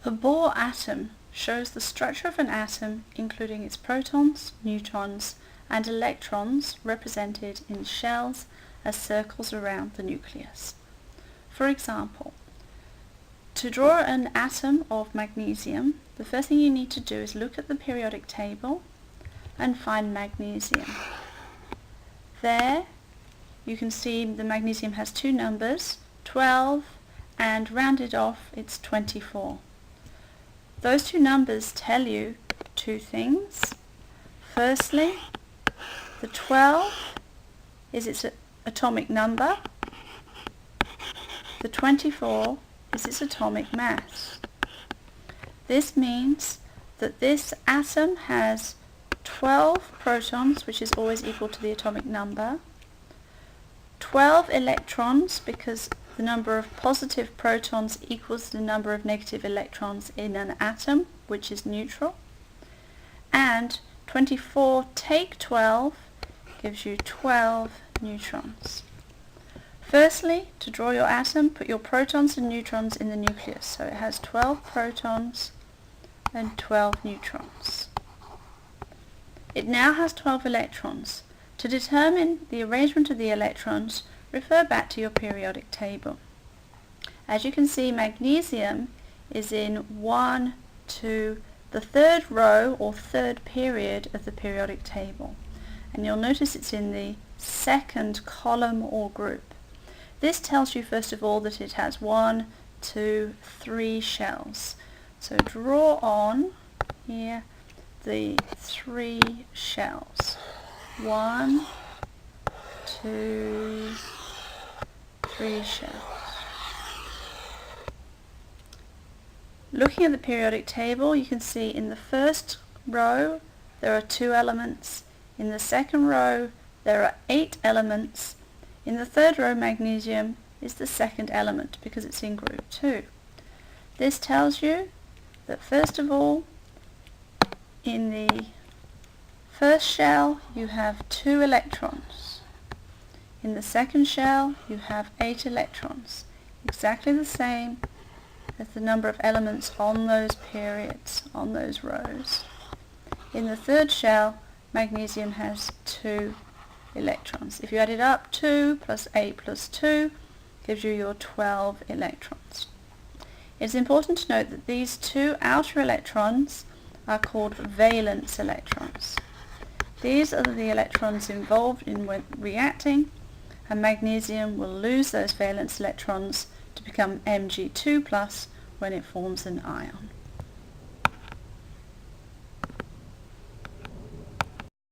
The Bohr atom shows the structure of an atom including its protons, neutrons and electrons represented in shells as circles around the nucleus. For example, to draw an atom of magnesium, the first thing you need to do is look at the periodic table and find magnesium. There you can see the magnesium has two numbers, 12 and rounded off it's 24. Those two numbers tell you two things. Firstly, the 12 is its atomic number. The 24 is its atomic mass. This means that this atom has 12 protons, which is always equal to the atomic number, 12 electrons, because the number of positive protons equals the number of negative electrons in an atom, which is neutral, and 24 take 12 gives you 12 neutrons. Firstly, to draw your atom, put your protons and neutrons in the nucleus. So it has 12 protons and 12 neutrons. It now has 12 electrons. To determine the arrangement of the electrons, refer back to your periodic table. As you can see, magnesium is in the third row or third period of the periodic table. And you'll notice it's in the second column or group. This tells you first of all that it has 1, 2, 3 shells. So draw on here the 3 shells. 1, 2, 3 shells. Looking at the periodic table, you can see in the first row there are 2 elements. In the second row there are 8 elements. In the third row, magnesium is the second element because it's in group 2. This tells you that first of all, in the first shell you have 2 electrons. In the second shell you have 8 electrons, exactly the same as the number of elements on those periods, on those rows. In the third shell, magnesium has 2 electrons. If you add it up, 2 plus 8 plus 2 gives you your 12 electrons. It's important to note that these 2 outer electrons are called valence electrons. These are the electrons involved in reacting, and magnesium will lose those valence electrons to become Mg2+ when it forms an ion.